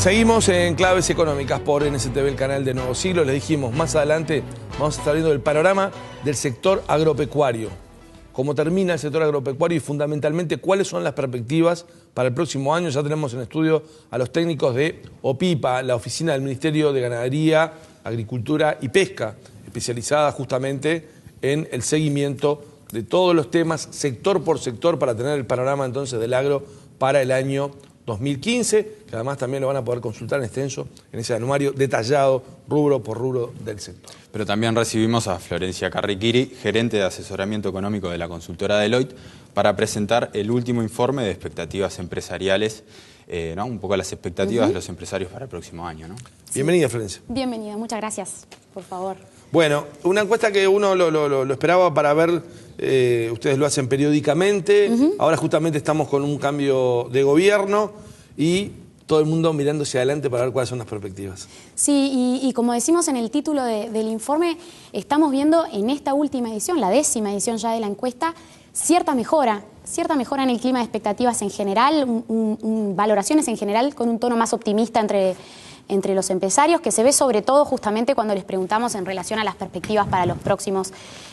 Seguimos en Claves Económicas por NSTV, el canal de Nuevo Siglo. Les dijimos, más adelante vamos a estar viendo el panorama del sector agropecuario. Cómo termina el sector agropecuario y fundamentalmente cuáles son las perspectivas para el próximo año. Ya tenemos en estudio a los técnicos de OPIPA, la Oficina del Ministerio de Ganadería, Agricultura y Pesca, especializada justamente en el seguimiento de todos los temas, sector por sector, para tener el panorama entonces del agro para el año 2015, que además también lo van a poder consultar en extenso en ese anuario detallado, rubro por rubro del sector. Pero también recibimos a Florencia Carriquiri, gerente de asesoramiento económico de la consultora Deloitte, para presentar el último informe de expectativas empresariales, ¿no? Un poco las expectativas de los empresarios para el próximo año, ¿no? Sí. Bienvenida, Florencia. Bienvenida, muchas gracias, por favor. Bueno, una encuesta que uno lo esperaba para ver, ustedes lo hacen periódicamente, ahora justamente estamos con un cambio de gobierno y todo el mundo mirando hacia adelante para ver cuáles son las perspectivas. Sí, y como decimos en el título del informe, estamos viendo en esta última edición, la 10ª edición ya de la encuesta, cierta mejora en el clima de expectativas en general, valoraciones en general con un tono más optimista entre los empresarios, que se ve sobre todo justamente cuando les preguntamos en relación a las perspectivas para los próximos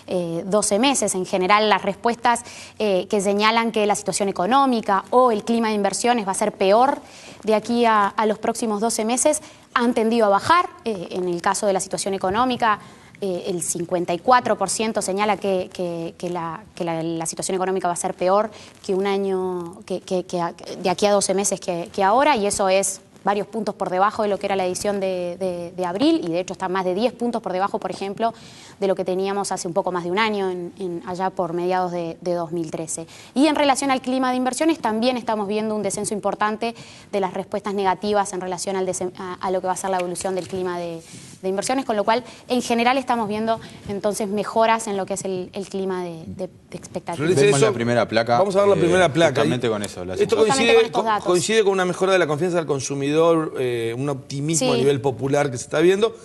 12 meses. En general, las respuestas que señalan que la situación económica o el clima de inversiones va a ser peor de aquí a los próximos 12 meses han tendido a bajar. En el caso de la situación económica, el 54% señala que la situación económica va a ser peor que un año, de aquí a 12 meses que ahora, y eso es varios puntos por debajo de lo que era la edición de abril, y de hecho está más de 10 puntos por debajo, por ejemplo, de lo que teníamos hace un poco más de un año, allá por mediados de 2013. Y en relación al clima de inversiones, también estamos viendo un descenso importante de las respuestas negativas en relación a lo que va a ser la evolución del clima de inversiones, con lo cual, en general, estamos viendo entonces mejoras en lo que es el clima de expectativas. Vemos la primera placa. Vamos a ver la primera placa. Justamente con eso. Esto coincide con una mejora de la confianza del consumidor, un optimismo a nivel popular que se está viendo,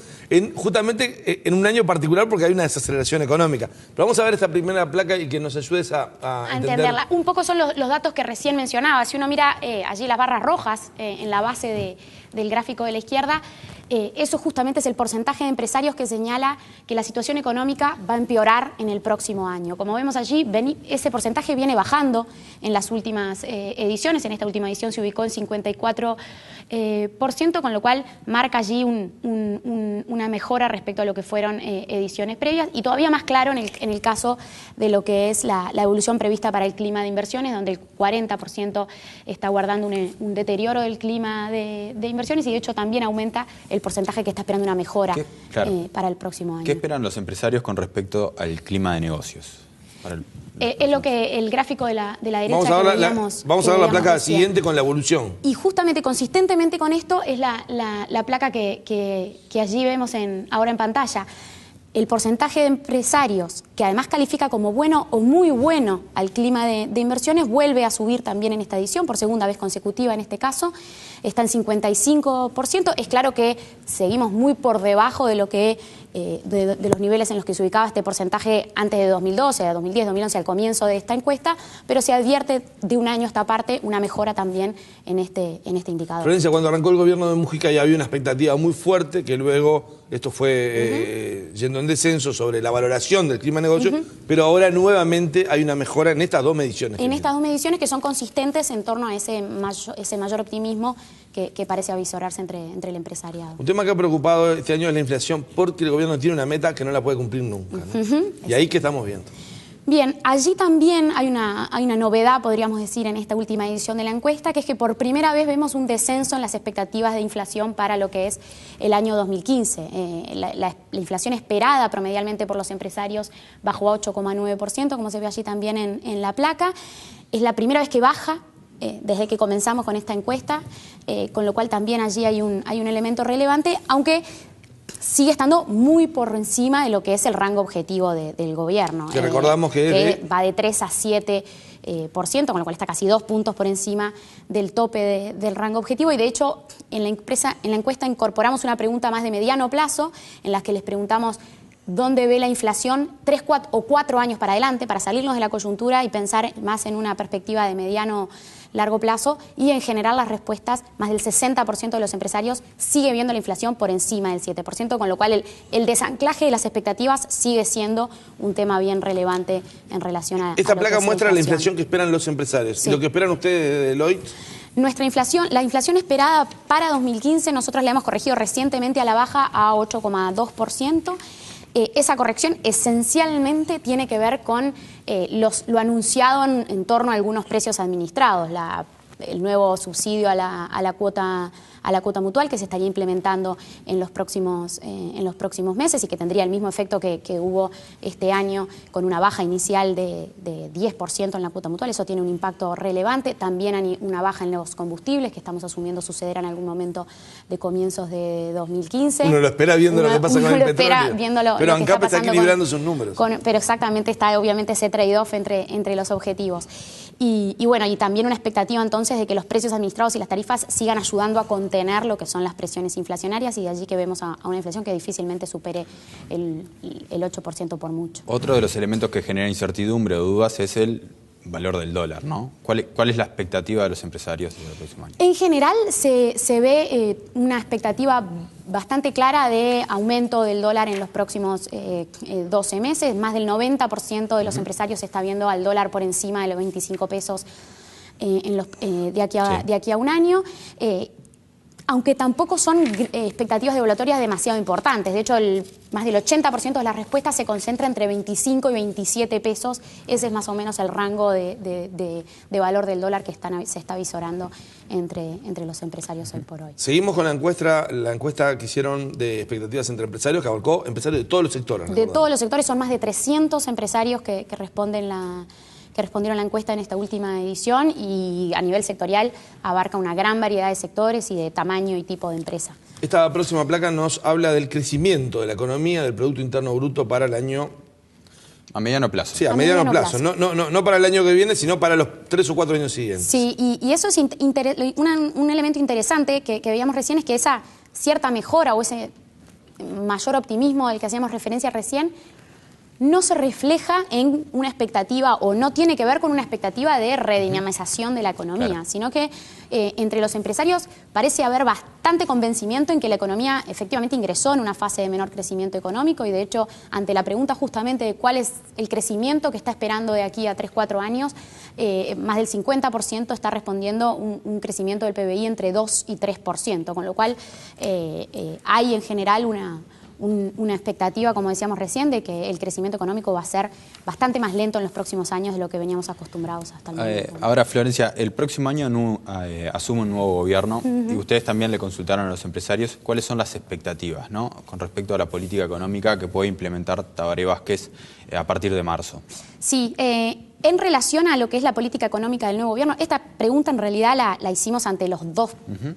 justamente en un año particular porque hay una desaceleración económica. Pero vamos a ver esta primera placa y que nos ayudes a entenderla. Un poco son los datos que recién mencionaba. Si uno mira allí las barras rojas en la base del gráfico de la izquierda, eso justamente es el porcentaje de empresarios que señala que la situación económica va a empeorar en el próximo año. Como vemos allí, ese porcentaje viene bajando en las últimas ediciones. En esta última edición se ubicó en 54%, con lo cual marca allí una mejora respecto a lo que fueron ediciones previas, y todavía más claro en el caso de lo que es la evolución prevista para el clima de inversiones, donde el 40% está guardando un deterioro del clima de inversiones, y de hecho también aumenta el porcentaje que está esperando una mejora para el próximo año. ¿Qué esperan los empresarios con respecto al clima de negocios? Es lo que el gráfico de la derecha vamos a ver la placa siguiente con la evolución. Y justamente, consistentemente con esto, es la placa que allí vemos ahora en pantalla. El porcentaje de empresarios que además califica como bueno o muy bueno al clima de inversiones vuelve a subir también en esta edición, por segunda vez consecutiva en este caso, está en 55%. Es claro que seguimos muy por debajo de lo que de los niveles en los que se ubicaba este porcentaje antes de 2012, 2010, 2011, al comienzo de esta encuesta, pero se advierte de un año a esta parte una mejora también en este indicador. Florencia, cuando arrancó el gobierno de Mujica ya había una expectativa muy fuerte, que luego esto fue yendo en descenso sobre la valoración del clima de negocio, pero ahora nuevamente hay una mejora en estas dos mediciones. En estas dos mediciones que son consistentes en torno a ese mayor optimismo que parece avisorarse entre el empresariado. Un tema que ha preocupado este año es la inflación, porque el gobierno tiene una meta que no la puede cumplir nunca, ¿no? Y ahí que estamos viendo. Bien, allí también hay una novedad, podríamos decir, en esta última edición de la encuesta, que es que por primera vez vemos un descenso en las expectativas de inflación para lo que es el año 2015. La inflación esperada promedialmente por los empresarios bajó a 8,9%, como se ve allí también en la placa. Es la primera vez que baja desde que comenzamos con esta encuesta, con lo cual también allí hay un elemento relevante, aunque sigue estando muy por encima de lo que es el rango objetivo del gobierno. Que recordamos que va de 3 a 7%, con lo cual está casi 2 puntos por encima del tope del rango objetivo. Y de hecho, en la encuesta incorporamos una pregunta más de mediano plazo, en la que les preguntamos dónde ve la inflación 3 o 4 años para adelante, para salirnos de la coyuntura y pensar más en una perspectiva de mediano largo plazo, y en general las respuestas, más del 60% de los empresarios sigue viendo la inflación por encima del 7%, con lo cual el desanclaje de las expectativas sigue siendo un tema bien relevante en relación a Esta lo que placa es muestra la inflación que esperan los empresarios. Sí. ¿Y lo que esperan ustedes de Deloitte? Nuestra inflación, la inflación esperada para 2015, nosotros la hemos corregido recientemente a la baja a 8,2%. Esa corrección esencialmente tiene que ver con lo anunciado en torno a algunos precios administrados, el nuevo subsidio a la cuota mutual que se estaría implementando en los próximos meses y que tendría el mismo efecto que hubo este año con una baja inicial de 10% en la cuota mutual. Eso tiene un impacto relevante. También hay una baja en los combustibles que estamos asumiendo sucederá en algún momento de comienzos de 2015. Uno lo espera viendo lo que pasa con el petróleo. Pero ANCAP está equilibrando sus números. Pero exactamente está obviamente ese trade-off entre los objetivos. Y bueno, y también una expectativa entonces de que los precios administrados y las tarifas sigan ayudando a contener lo que son las presiones inflacionarias, y de allí que vemos a una inflación que difícilmente supere el 8% por mucho. Otro de los elementos que genera incertidumbre o dudas es el valor del dólar, ¿no? ¿Cuál es la expectativa de los empresarios del próximo año? En general se ve una expectativa bastante clara de aumento del dólar en los próximos 12 meses. Más del 90% de los empresarios está viendo al dólar por encima de los 25 pesos de aquí a un año. Aunque tampoco son expectativas devaluatorias demasiado importantes. De hecho, más del 80% de las respuestas se concentra entre 25 y 27 pesos. Ese es más o menos el rango de valor del dólar que se está visorando entre los empresarios hoy por hoy. Seguimos con la encuesta que hicieron de expectativas entre empresarios, que abarcó empresarios de todos los sectores. De todos los sectores, son más de 300 empresarios que respondieron la encuesta en esta última edición, y a nivel sectorial abarca una gran variedad de sectores y de tamaño y tipo de empresa. Esta próxima placa nos habla del crecimiento de la economía, del Producto Interno Bruto para el año... A mediano plazo. Sí, a mediano plazo. No para el año que viene, sino para los 3 o 4 años siguientes. Sí, y eso es un elemento interesante que veíamos recién, es que esa cierta mejora o ese mayor optimismo del que hacíamos referencia recién no se refleja en una expectativa, o no tiene que ver con una expectativa de redinamización de la economía, claro, sino que entre los empresarios parece haber bastante convencimiento en que la economía efectivamente ingresó en una fase de menor crecimiento económico, y de hecho, ante la pregunta justamente de cuál es el crecimiento que está esperando de aquí a 3-4 años, más del 50% está respondiendo un crecimiento del PBI entre 2 y 3%, con lo cual hay en general una expectativa, como decíamos recién, de que el crecimiento económico va a ser bastante más lento en los próximos años de lo que veníamos acostumbrados hasta el momento. Ahora, Florencia, el próximo año asume un nuevo gobierno, y ustedes también le consultaron a los empresarios cuáles son las expectativas, ¿no?, con respecto a la política económica que puede implementar Tabaré Vázquez a partir de marzo. Sí, en relación a lo que es la política económica del nuevo gobierno, esta pregunta en realidad la hicimos ante los dos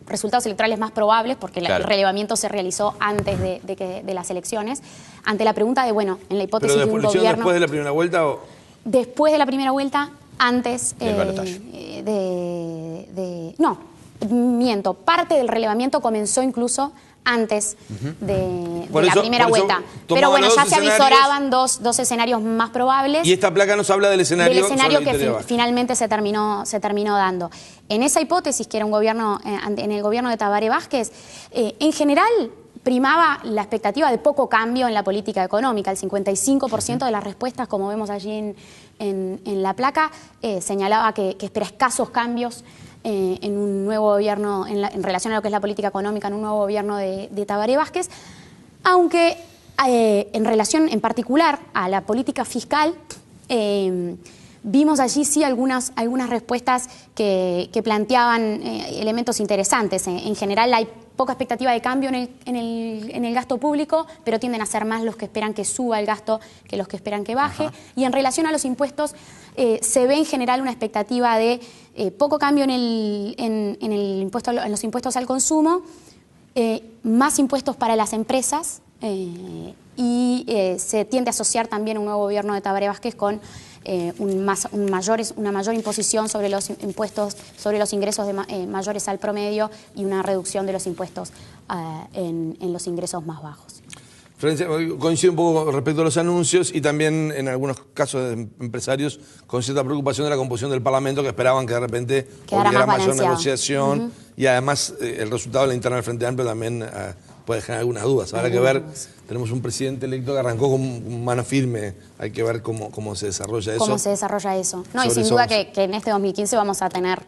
resultados electorales más probables, porque el relevamiento se realizó antes de las elecciones, ante la pregunta de, bueno, en la hipótesis de un gobierno... ¿Después de la primera vuelta o...? Después de la primera vuelta, antes del balotaje. No, miento, parte del relevamiento comenzó incluso antes de la primera vuelta. Pero bueno, ya se avisoraban dos escenarios más probables. Y esta placa nos habla del escenario que finalmente se terminó dando. En esa hipótesis, que era un gobierno, en el gobierno de Tabaré Vázquez, en general primaba la expectativa de poco cambio en la política económica. El 55% de las respuestas, como vemos allí en la placa, señalaba que espera escasos cambios en un nuevo gobierno, en relación a lo que es la política económica, en un nuevo gobierno de Tabaré Vázquez, aunque en relación en particular a la política fiscal, vimos allí sí algunas respuestas que planteaban elementos interesantes. En general hay poca expectativa de cambio en el gasto público, pero tienden a ser más los que esperan que suba el gasto que los que esperan que baje. Y en relación a los impuestos, se ve en general una expectativa de poco cambio en los impuestos al consumo, más impuestos para las empresas, y se tiende a asociar también un nuevo gobierno de Tabaré Vázquez con una mayor imposición sobre los impuestos, sobre los ingresos mayores al promedio, y una reducción de los impuestos en los ingresos más bajos. Florencia, coincido un poco respecto a los anuncios y también en algunos casos de empresarios con cierta preocupación de la composición del Parlamento, que esperaban que de repente hubiera mayor negociación y además el resultado de la interna del Frente Amplio también puede generar algunas dudas. Habrá que ver, tenemos un presidente electo que arrancó con mano firme, hay que ver cómo se desarrolla eso. ¿Cómo se desarrolla eso? No, y sin duda que en este 2015 vamos a tener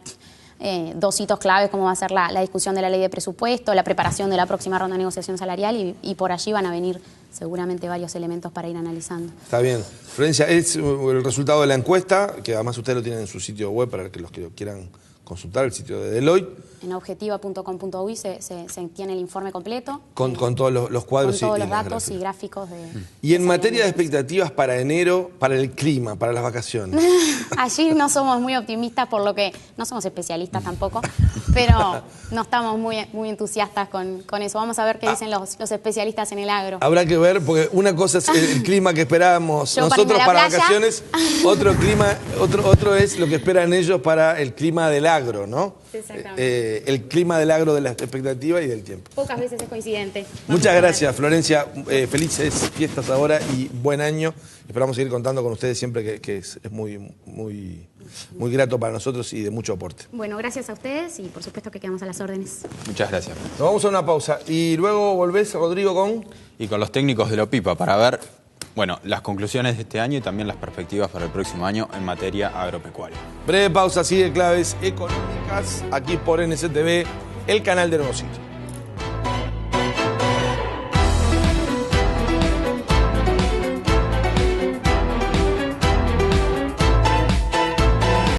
dos hitos claves, como va a ser la discusión de la ley de presupuesto, la preparación de la próxima ronda de negociación salarial y por allí van a venir seguramente varios elementos para ir analizando. Está bien. Florencia, es el resultado de la encuesta, que además ustedes lo tienen en su sitio web para que los que lo quieran consultar, el sitio de Deloitte. En objetiva.com.uy se tiene el informe completo. Con todos los cuadros con todos los datos y gráficos. Y en materia de expectativas para enero, para el clima, para las vacaciones. Allí no somos muy optimistas, por lo que no somos especialistas tampoco, pero no estamos muy entusiastas con eso. Vamos a ver qué dicen los especialistas en el agro. Habrá que ver, porque una cosa es el clima que esperábamos nosotros para vacaciones, otro clima, otro es lo que esperan ellos para el clima del agro, ¿no? Exactamente. El clima del agro de la expectativa y del tiempo. Pocas veces es coincidente. Muchas gracias, Florencia. Felices fiestas ahora y buen año. Esperamos seguir contando con ustedes siempre, que es muy grato para nosotros y de mucho aporte. Bueno, gracias a ustedes y por supuesto que quedamos a las órdenes. Muchas gracias. Nos vamos a una pausa y luego volvés, Rodrigo, con... Y con los técnicos de la OPIPA para ver, bueno, las conclusiones de este año y también las perspectivas para el próximo año en materia agropecuaria. Breve pausa, sigue Claves Económicas, aquí por NCTV, el canal de Nuevo Siglo.